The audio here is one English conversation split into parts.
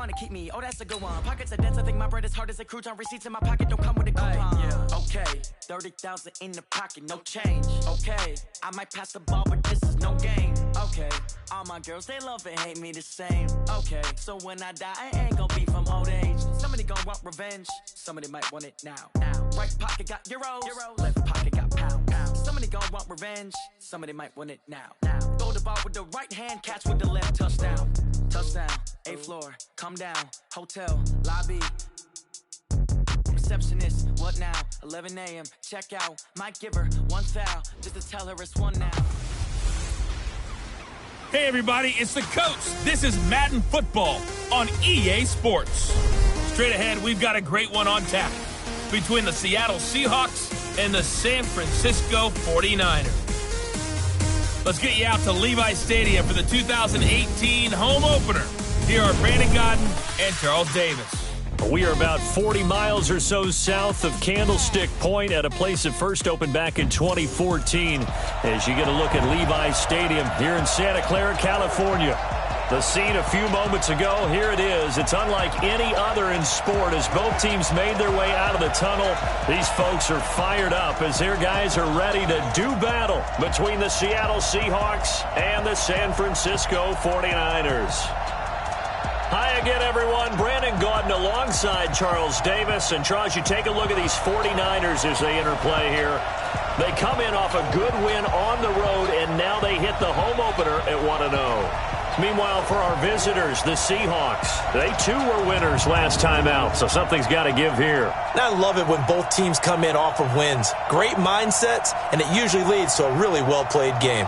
want to keep me. Oh, that's a good one. Pockets are dense. I think my bread is hard as a crouton. Receipts in my pocket don't come with a coupon. Yeah. Okay, 30,000 in the pocket, no change. Okay, I might pass the ball, but this is no game. Okay, all my girls, they love and hate me the same. Okay, so when I die, I ain't gonna be from old age. Somebody gonna want revenge. Somebody might want it now. Right pocket got euros. Left pocket got pound. Somebody gonna want revenge. Somebody might want it now. Throw the ball with the right hand, catch with the left. Touchdown. Touchdown. 8th floor. Come down. Hotel. Lobby. Receptionist. What now? 11 a.m. Check out. Might give her one foul just to tell her it's one now. Hey everybody, it's the coach. This is Madden Football on EA Sports. Straight ahead, we've got a great one on tap between the Seattle Seahawks and the San Francisco 49ers. Let's get you out to Levi Stadium for the 2018 home opener. Here are Brandon Godden and Charles Davis. We are about 40 miles or so south of Candlestick Point at a place that first opened back in 2014 as you get a look at Levi Stadium here in Santa Clara, California. The scene a few moments ago, here it is. It's unlike any other in sport as both teams made their way out of the tunnel. These folks are fired up as their guys are ready to do battle between the Seattle Seahawks and the San Francisco 49ers. Hi again, everyone. Brandon Gaudin alongside Charles Davis. And, Charles, you take a look at these 49ers as they interplay here. They come in off a good win on the road, and now they hit the home opener at 1-0. Meanwhile, for our visitors, the Seahawks, they too were winners last time out, so something's got to give here. I love it when both teams come in off of wins. Great mindsets, and it usually leads to a really well-played game.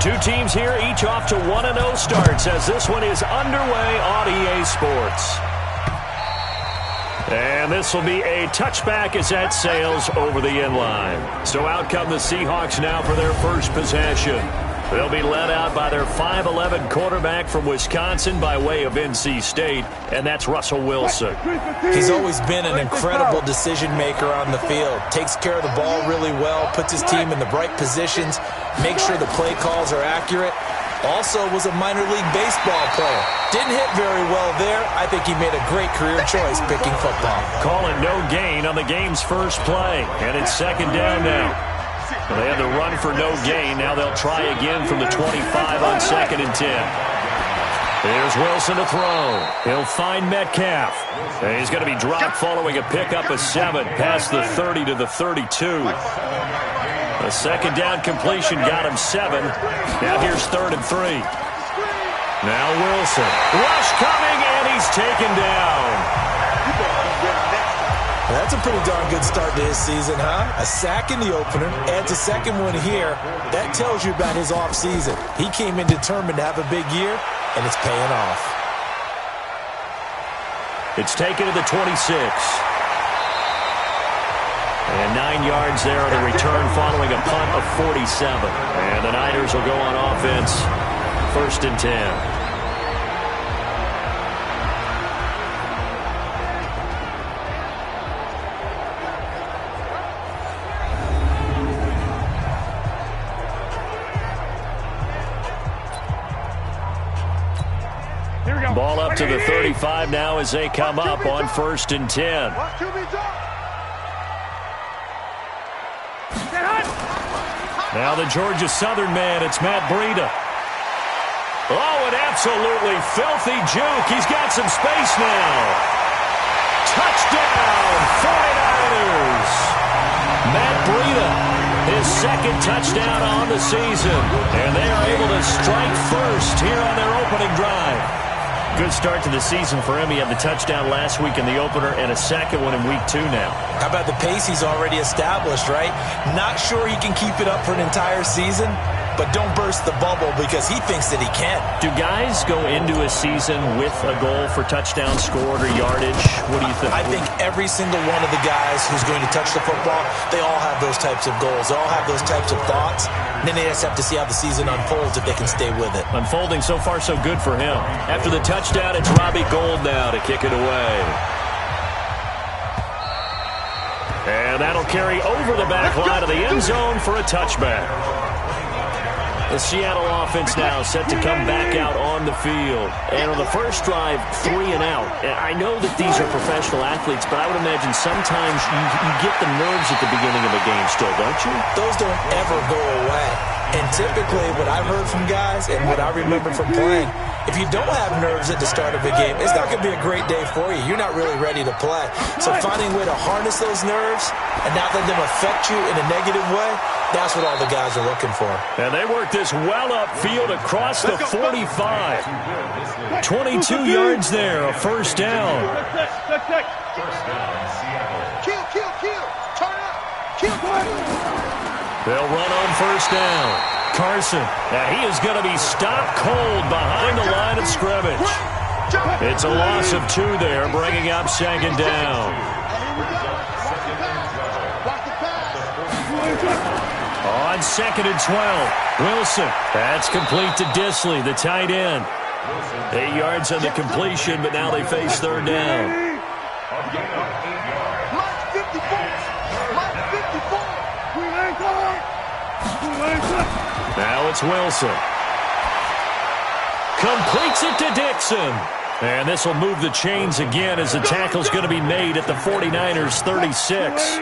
Two teams here, each off to 1-0 starts as this one is underway on EA Sports. And this will be a touchback as that sails over the end line. So out come the Seahawks now for their first possession. They'll be led out by their 5'11 quarterback from Wisconsin by way of NC State, and that's Russell Wilson. He's always been an incredible decision maker on the field. Takes care of the ball really well, puts his team in the right positions, makes sure the play calls are accurate. Also was a minor league baseball player. Didn't hit very well there. I think he made a great career choice picking football. Calling no gain on the game's first play, and it's second down now. Well, they had to run for no gain. Now they'll try again from the 25 on 2nd and 10. Here's Wilson to throw. He'll find Metcalf. And he's going to be dropped following a pickup of 7 past the 30 to the 32. A second down completion got him 7. Now here's 3rd and 3. Now Wilson. Rush coming, and he's taken down. That's a pretty darn good start to his season, huh? A sack in the opener, adds a second one here. That tells you about his offseason. He came in determined to have a big year, and it's paying off. It's taken to the 26. And 9 yards there on the return following a punt of 47. And the Niners will go on offense, 1st and 10. Ball up to the 35 now as they come up on 1st and 10. Now the Georgia Southern man, it's Matt Breida. Oh, an absolutely filthy juke. He's got some space now. Touchdown, 49ers. Matt Breida, his second touchdown on the season. And they are able to strike first here on their opening drive. Good start to the season for him. He had the touchdown last week in the opener and a second one in week 2 now. How about the pace he's already established, right? Not sure he can keep it up for an entire season, but don't burst the bubble because he thinks that he can. Do guys go into a season with a goal for touchdown scored or yardage? What do you think? I think every single one of the guys who's going to touch the football, they all have those types of goals. They all have those types of thoughts. And then they just have to see how the season unfolds if they can stay with it. Unfolding so far so good for him. After the touchdown, it's Robbie Gould now to kick it away. And that'll carry over the back line of the end zone for a touchback. The Seattle offense now set to come back out on the field. And on the first drive, 3 and out. I know that these are professional athletes, but I would imagine sometimes you get the nerves at the beginning of a game still, don't you? Those don't ever go away. And typically what I've heard from guys and what I remember from playing, if you don't have nerves at the start of a game, it's not going to be a great day for you. You're not really ready to play. So finding a way to harness those nerves and not let them affect you in a negative way, that's what all the guys are looking for. And they work this well upfield across the 45. 22 yards there, a first down. They'll run on first down. Carson, and he is going to be stopped cold behind the line of scrimmage. It's a loss of 2 there, bringing up second down. On second and 12, Wilson. That's complete to Disley, the tight end. 8 yards on the completion, but now they face third down. Now it's Wilson. Completes it to Dixon. And this will move the chains again as the tackle's going to be made at the 49ers' 36.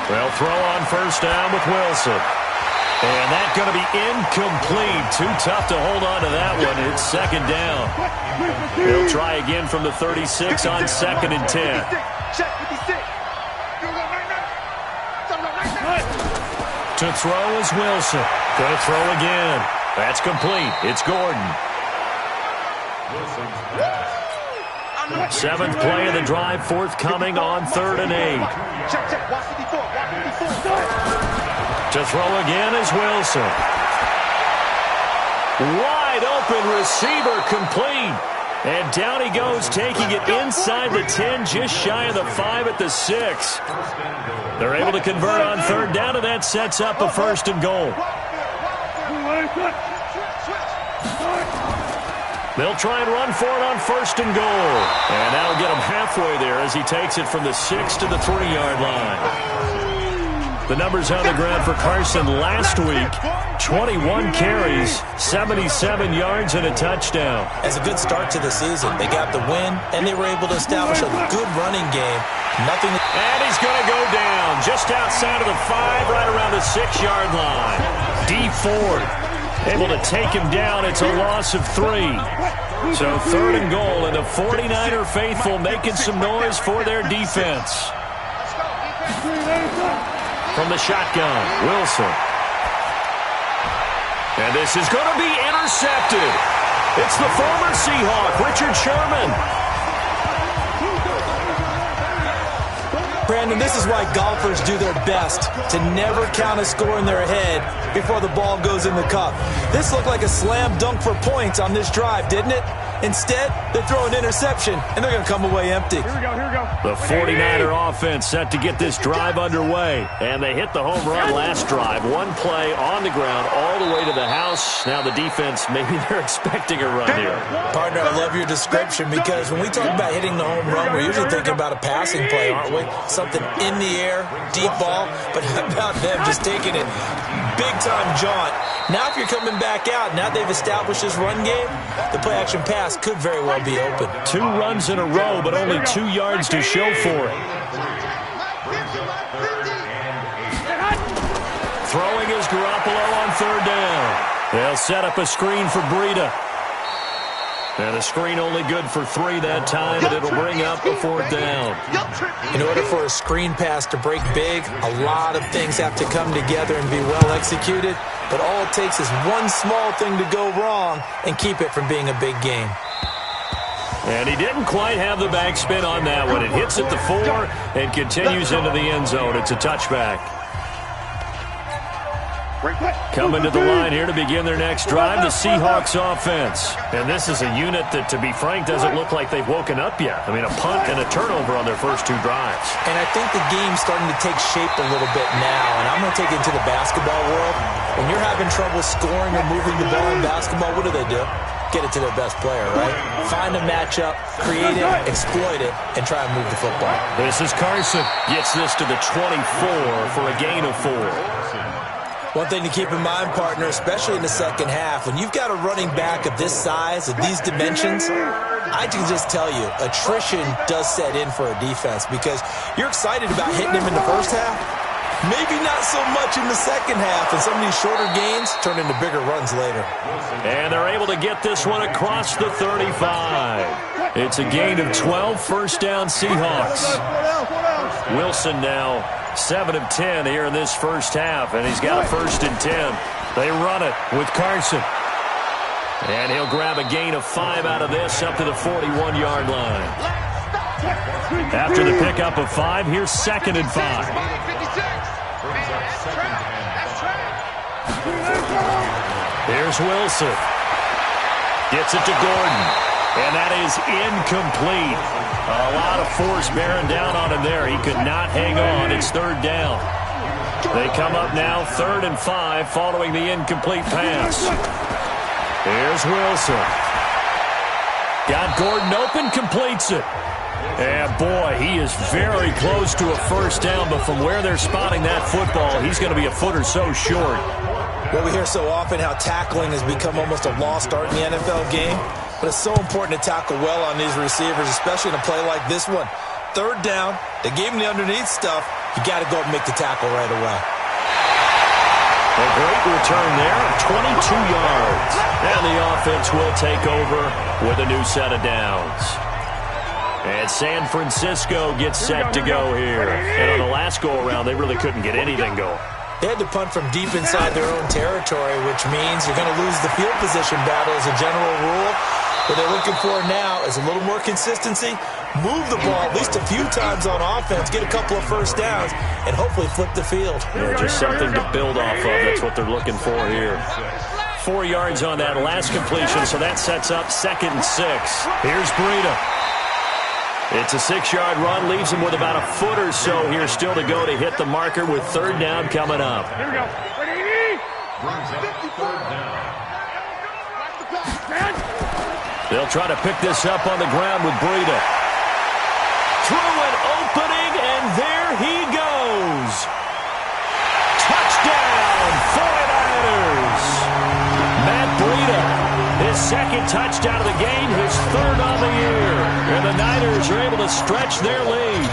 They'll throw on first down with Wilson. And that's going to be incomplete. Too tough to hold on to that one. It's second down. They'll try again from the 36 on second and 10. To throw is Wilson. Going to throw again. That's complete. It's Gordon. 7th play of the drive, forthcoming on 3rd and 8. To throw again is Wilson. Wide open receiver complete. And down he goes, taking it inside the 10, just shy of the 5 at the 6. They're able to convert on third down, and that sets up a first and goal. They'll try and run for it on first and goal. And that'll get him halfway there as he takes it from the 6 to the 3-yard line. The numbers on the ground for Carson last week, 21 carries, 77 yards, and a touchdown. As a good start to the season, they got the win, and they were able to establish a good running game. And he's going to go down just outside of the 5, right around the 6-yard line. D Ford able to take him down. It's a loss of 3. So 3rd and goal, and the 49er faithful making some noise for their defense. From the shotgun, Wilson. And this is going to be intercepted. It's the former Seahawk, Richard Sherman. Brandon, this is why golfers do their best to never count a score in their head before the ball goes in the cup. This looked like a slam dunk for points on this drive, didn't it? Instead, they throw an interception, and they're going to come away empty. Here we go. The 49er offense set to get this drive underway. And they hit the home run last drive. One play on the ground all the way to the house. Now the defense, maybe they're expecting a run here. Partner, I love your description because when we talk about hitting the home run, we're usually thinking about a passing play, aren't we? Something in the air, deep ball. But how about them just taking it big-time jaunt? Now if you're coming back out, now they've established this run game, the play-action pass could very well be open. 2 runs in a row, but only 2 yards to show for it. Throwing is Garoppolo on third down. They'll set up a screen for Breida. And a screen only good for 3 that time, and it'll bring up a 4th down. In order for a screen pass to break big, a lot of things have to come together and be well executed. But all it takes is one small thing to go wrong and keep it from being a big game. And he didn't quite have the backspin on that one. It hits at the 4 and continues into the end zone. It's a touchback. Coming to the line here to begin their next drive, the Seahawks offense. And this is a unit that, to be frank, doesn't look like they've woken up yet. I mean, a punt and a turnover on their first 2 drives. And I think the game's starting to take shape a little bit now. And I'm going to take it into the basketball world. When you're having trouble scoring or moving the ball in basketball, what do? Get it to their best player, right? Find a matchup, create it, exploit it, and try and move the football. This is Carson. Gets this to the 24 for a gain of 4. One thing to keep in mind, partner, especially in the second half, when you've got a running back of this size, of these dimensions, I can just tell you, attrition does set in for a defense because you're excited about hitting him in the first half. Maybe not so much in the second half, and some of these shorter gains turn into bigger runs later. And they're able to get this one across the 35. It's a gain of 12, first down Seahawks. Wilson now 7 of 10 here in this first half, and he's got a 1st and 10. They run it with Carson. And he'll grab a gain of 5 out of this up to the 41-yard line. After the pickup of 5, here's 2nd and 5. Here's Wilson. Gets it to Gordon. And that is incomplete. A lot of force bearing down on him there. He could not hang on. It's 3rd down. They come up now 3rd and 5 following the incomplete pass. Here's Wilson. Got Gordon open, completes it. And boy, he is very close to a first down, but from where they're spotting that football, he's going to be a foot or so short. Well, we hear so often how tackling has become almost a lost art in the NFL game, but it's so important to tackle well on these receivers, especially in a play like this one. 3rd down, they gave him the underneath stuff. You got to go and make the tackle right away. A great return there of 22 yards. And the offense will take over with a new set of downs. And San Francisco gets set to go here. And on the last go-around, they really couldn't get anything going. They had to punt from deep inside their own territory, which means you're going to lose the field position battle as a general rule. What they're looking for now is a little more consistency, move the ball at least a few times on offense, get a couple of first downs, and hopefully flip the field. Yeah, just something to build off of. That's what they're looking for here. 4 yards on that last completion, so that sets up 2nd and 6. Here's Breida. It's a 6-yard run, leaves him with about a foot or so here still to go to hit the marker with 3rd down coming up. Here we go. Ready? They'll try to pick this up on the ground with Breida. Through an opening, and there he goes. Touchdown, 49ers. Matt Breida, his 2nd touchdown of the game, his 3rd on the year. And the Niners are able to stretch their lead.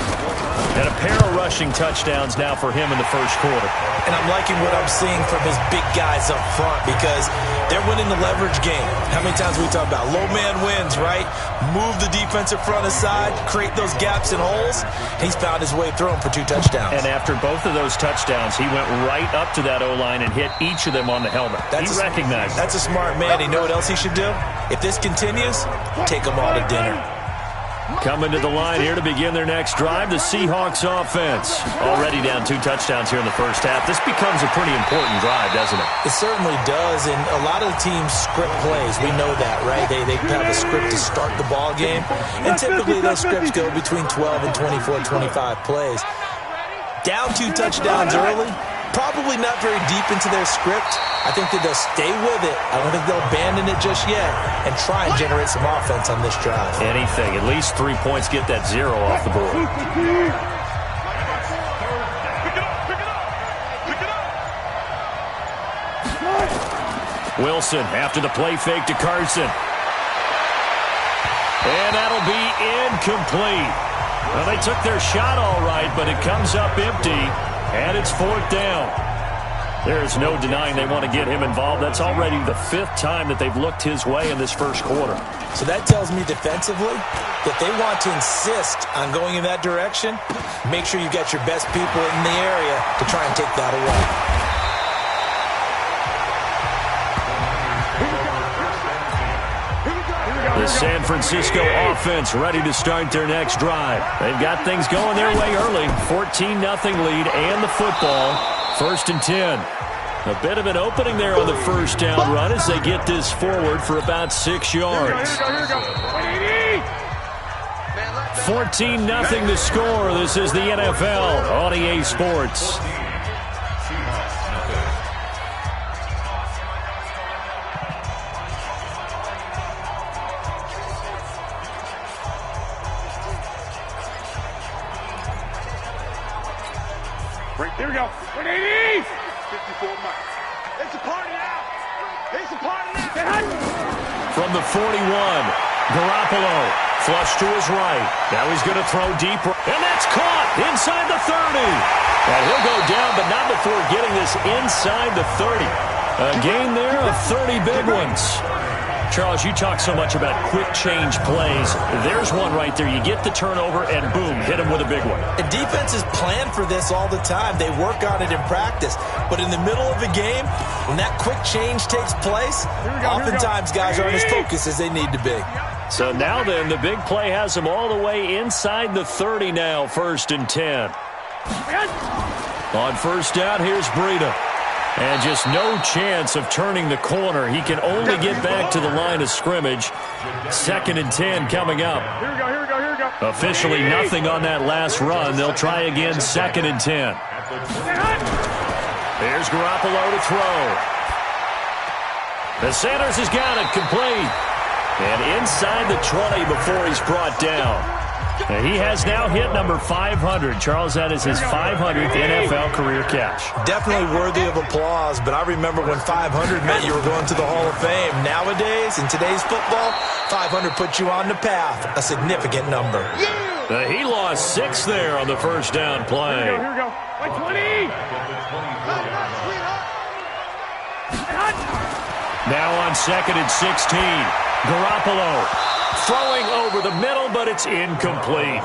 And a pair of rushing touchdowns now for him in the first quarter. And I'm liking what I'm seeing from his big guys up front because they're winning the leverage game. How many times we talk about low man wins, right? Move the defensive front aside, create those gaps and holes. He's found his way through them for 2 touchdowns. And after both of those touchdowns, he went right up to that O-line and hit each of them on the helmet. He recognized it. That's a smart man. You know what else he should do? If this continues, take them all to dinner. Coming to the line here to begin their next drive, the Seahawks offense. Already down 2 touchdowns here in the first half. This becomes a pretty important drive, doesn't it? It certainly does, and a lot of the teams script plays. We know that, right? They have a script to start the ball game, and typically those scripts go between 12 and 24, 25 plays. Down 2 touchdowns early, probably not very deep into their script. I think that they'll stay with it. I don't think they'll abandon it just yet and try and generate some offense on this drive. Anything. At least 3 points, get that 0 off the board. Wilson after the play fake to Carson. And that'll be incomplete. Well, they took their shot all right, but it comes up empty, and it's 4th down. There is no denying they want to get him involved. That's already the 5th time that they've looked his way in this first quarter. So that tells me defensively that they want to insist on going in that direction. Make sure you got your best people in the area to try and take that away. The San Francisco offense ready to start their next drive. They've got things going their way early. 14-0 lead and the football. 1st and 10. A bit of an opening there on the first down run as they get this forward for about 6 yards. 14-0 the score. This is the NFL on EA Sports. Here we go. 180! 54 miles. It's a party now. It's a party now. From the 41, Garoppolo flush to his right. Now he's going to throw deep. And that's caught inside the 30. And he'll go down, but not before getting this inside the 30. A gain there of 30 big ones. Charles, you talk so much about quick change plays. There's one right there. You get the turnover, and boom, hit him with a big one. And defenses plan for this all the time. They work on it in practice. But in the middle of a game, when that quick change takes place, oftentimes guys aren't as focused as they need to be. So now then, the big play has him all the way inside the 30 now, 1st and 10. On first down, here's Breida. And just no chance of turning the corner. He can only get back to the line of scrimmage. 2nd and 10 coming up. Here we go. Officially nothing on that last run. They'll try again 2nd and 10. There's Garoppolo to throw. The Sanders has got it complete. And inside the 20 before he's brought down. He has now hit number 500. Charles, that is his 500th NFL career catch. Definitely worthy of applause, but I remember when 500 meant you were going to the Hall of Fame. Nowadays, in today's football, 500 puts you on the path, a significant number. He lost 6 there on the first down play. Here we go. 120! Now on 2nd and 16, Garoppolo throwing over the middle, but it's incomplete.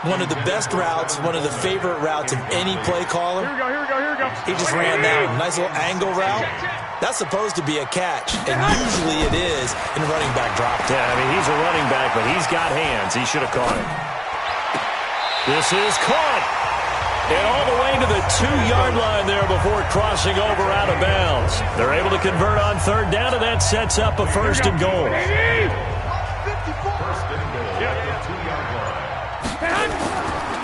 One of the best routes, one of the favorite routes of any play caller. Here we go. He just ran that nice little angle route. That's supposed to be a catch, and usually it is in a running back drop. Yeah, I mean, he's a running back, but he's got hands. He should have caught it. This is caught. And all the way to the 2-yard line there before crossing over out of bounds. They're able to convert on 3rd down, and that sets up a 1st and goal.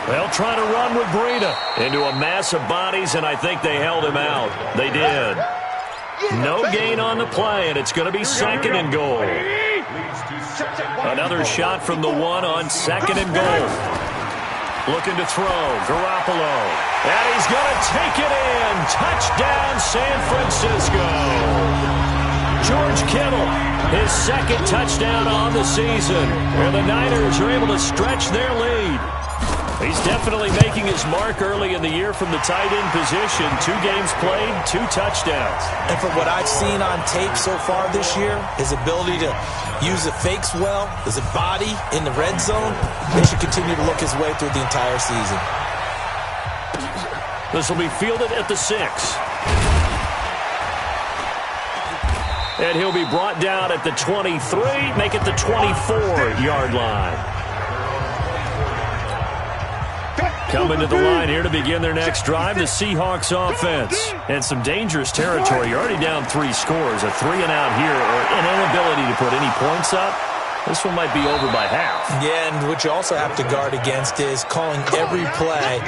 They'll try to run with Breida into a mass of bodies, and I think they held him out. They did. No gain on the play, and it's going to be 2nd and goal. Another shot from the 1 on 2nd and goal. Looking to throw, Garoppolo. And he's going to take it in. Touchdown, San Francisco. George Kittle, his 2nd touchdown on the season. And the Niners are able to stretch their lead. He's definitely making his mark early in the year from the tight end position. 2 games played, 2 touchdowns. And from what I've seen on tape so far this year, his ability to use the fakes well, his body in the red zone, they should continue to look his way through the entire season. This will be fielded at the 6. And he'll be brought down at the 23, make it the 24-yard line. Coming to the line here to begin their next drive, the Seahawks offense. And some dangerous territory. You're already down 3 scores. A 3-and-out here, or an inability to put any points up. This one might be over by half. Yeah, and what you also have to guard against is calling every play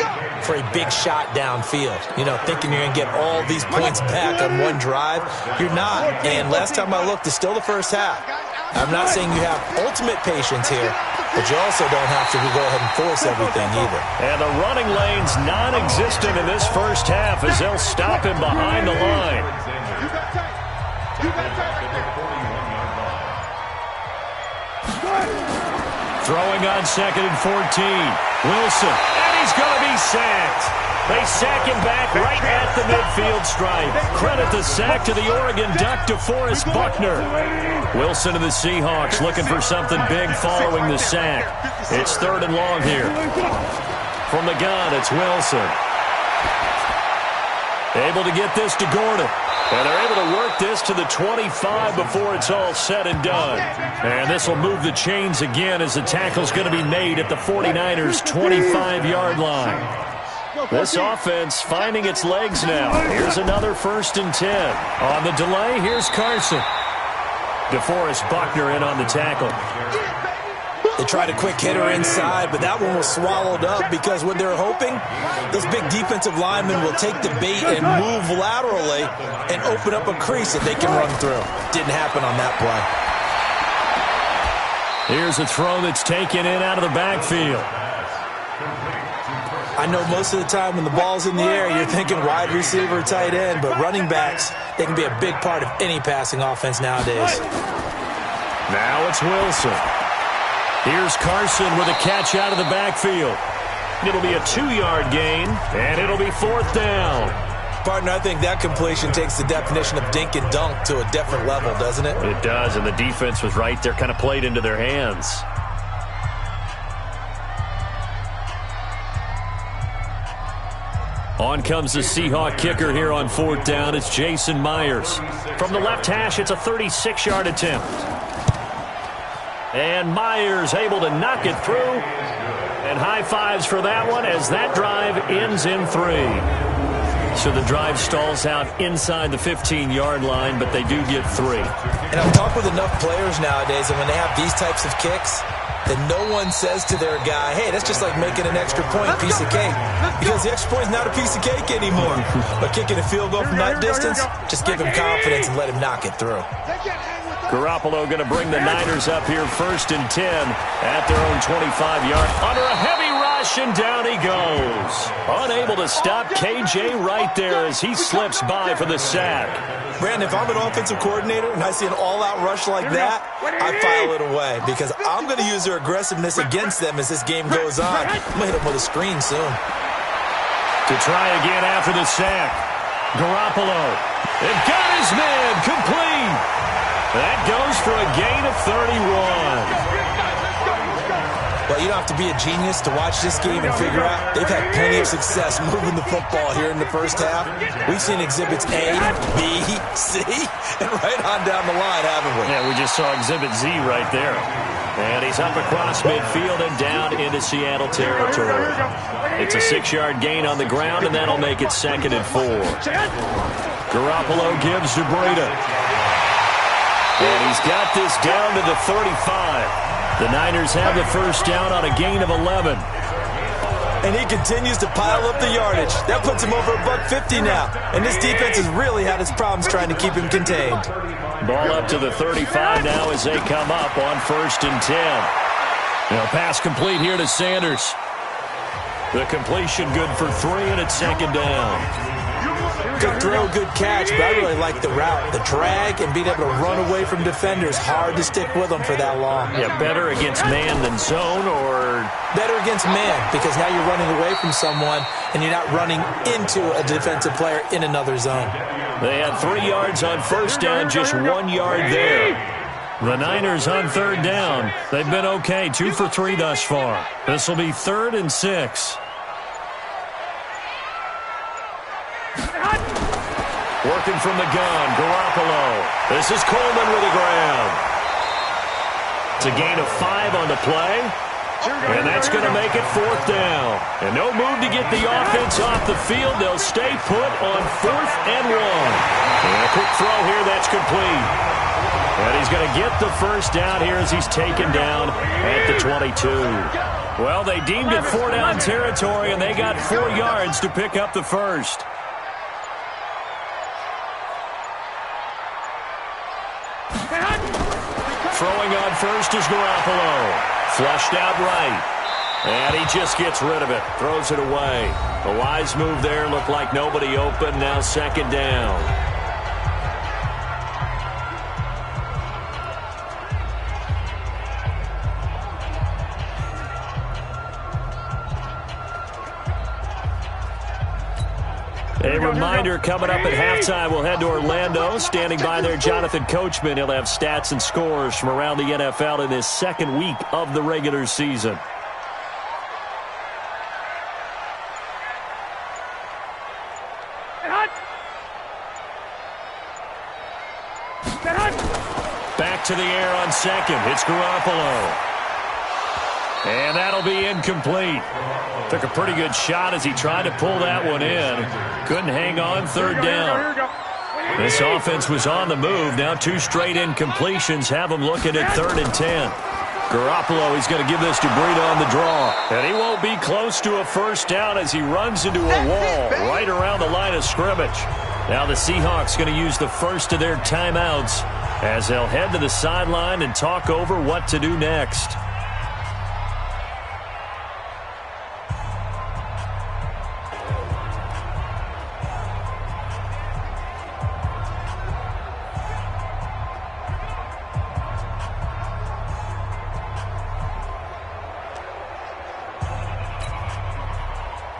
for a big shot downfield. You know, thinking you're going to get all these points back on one drive. You're not. And last time I looked, it's still the first half. I'm not saying you have ultimate patience here, but you also don't have to go ahead and force everything either. And the running lane's non-existent in this first half as they'll stop him behind the line. Throwing on 2nd and 14. Wilson, and he's going to be sacked. They sack him back right at the midfield stripe. Credit the sack to the Oregon Duck, DeForest Buckner. Wilson and the Seahawks looking for something big following the sack. It's 3rd and long here. From the gun, it's Wilson. Able to get this to Gordon. And they're able to work this to the 25 before it's all said and done. And this will move the chains again as the tackle's going to be made at the 49ers' 25-yard line. This offense finding its legs now. Here's another 1st and 10. On the delay, here's Carson. DeForest Buckner in on the tackle. They tried a quick hitter inside, but that one was swallowed up because what they're hoping, those big defensive linemen will take the bait and move laterally and open up a crease that they can run through. Didn't happen on that play. Here's a throw that's taken in out of the backfield. I know most of the time when the ball's in the air, you're thinking wide receiver, tight end, but running backs, they can be a big part of any passing offense nowadays. Now it's Wilson. Here's Carson with a catch out of the backfield. It'll be a 2-yard gain, and it'll be 4th down. Partner, I think that completion takes the definition of dink and dunk to a different level, doesn't it? It does, and the defense was right there, kind of played into their hands. On comes the Seahawk kicker here on 4th down. It's Jason Myers. From the left hash, it's a 36-yard attempt. And Myers able to knock it through. And high fives for that one as that drive ends in 3. So the drive stalls out inside the 15-yard line, but they do get 3. And I've talked with enough players nowadays, and when they have these types of kicks, then no one says to their guy, hey, that's just like making an extra point, piece of cake. Because the extra point is not a piece of cake anymore. But kicking a field goal from that distance, just give him confidence and let him knock it through. Garoppolo going to bring the Niners up here 1st and 10 at their own 25-yard. Under a heavy rush, and down he goes. Unable to stop KJ right there as he slips by for the sack. Brandon, if I'm an offensive coordinator and I see an all-out rush like that, I file it away because I'm going to use their aggressiveness against them as this game goes on. I'm going to hit them with a screen soon. To try again after the sack. Garoppolo. They've got his man complete. That goes for a gain of 31. Well, you don't have to be a genius to watch this game and figure out they've had plenty of success moving the football here in the first half. We've seen exhibits A, B, C, and right on down the line, haven't we? Yeah, we just saw exhibit Z right there. And he's up across midfield and down into Seattle territory. It's a 6-yard gain on the ground, and that'll make it 2nd and 4. Garoppolo gives to Breida. And he's got this down to the 35. The Niners have the first down on a gain of 11. And he continues to pile up the yardage. That puts him over $150 now. And this defense has really had its problems trying to keep him contained. Ball up to the 35 now as they come up on 1st and 10. Now pass complete here to Sanders. The completion good for 3, and it's 2nd down. Good throw, good catch, but I really like the route. The drag and being able to run away from defenders, hard to stick with them for that long. Yeah, better against man than zone, or? Better against man, because now you're running away from someone and you're not running into a defensive player in another zone. They had 3 yards on 1st down, just 1 yard there. The Niners on 3rd down. They've been okay, 2 for 3 thus far. This will be 3rd and 6. Working from the gun, Garoppolo. This is Coleman with the ground. It's a gain of 5 on the play. And that's going to make it 4th down. And no move to get the offense off the field. They'll stay put on 4th and 1. And a quick throw here, that's complete. And he's going to get the first down here as he's taken down at the 22. Well, they deemed it 4-down territory, and they got 4 yards to pick up the first. Throwing on first is Garoppolo. Flushed out right. And he just gets rid of it. Throws it away. A wise move there. Looked like nobody open. Now 2nd down. A reminder, coming up at halftime, we'll head to Orlando. Standing by there, Jonathan Coachman. He'll have stats and scores from around the NFL in this 2nd week of the regular season. Back to the air on 2nd. It's Garoppolo. And that'll be incomplete. Took a pretty good shot as he tried to pull that one in. Couldn't hang on third down. This offense was on the move. Now 2 straight incompletions have them looking at 3rd and 10. Garoppolo, he's going to give this to Breida on the draw. And he won't be close to a first down as he runs into a wall right around the line of scrimmage. Now the Seahawks going to use the first of their timeouts as they'll head to the sideline and talk over what to do next.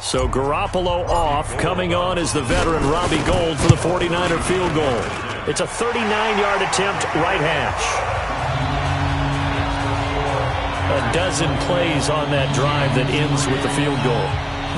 So Garoppolo off. Coming on is the veteran Robbie Gould for the 49er field goal. It's a 39-yard attempt, right hash. A dozen plays on that drive that ends with the field goal.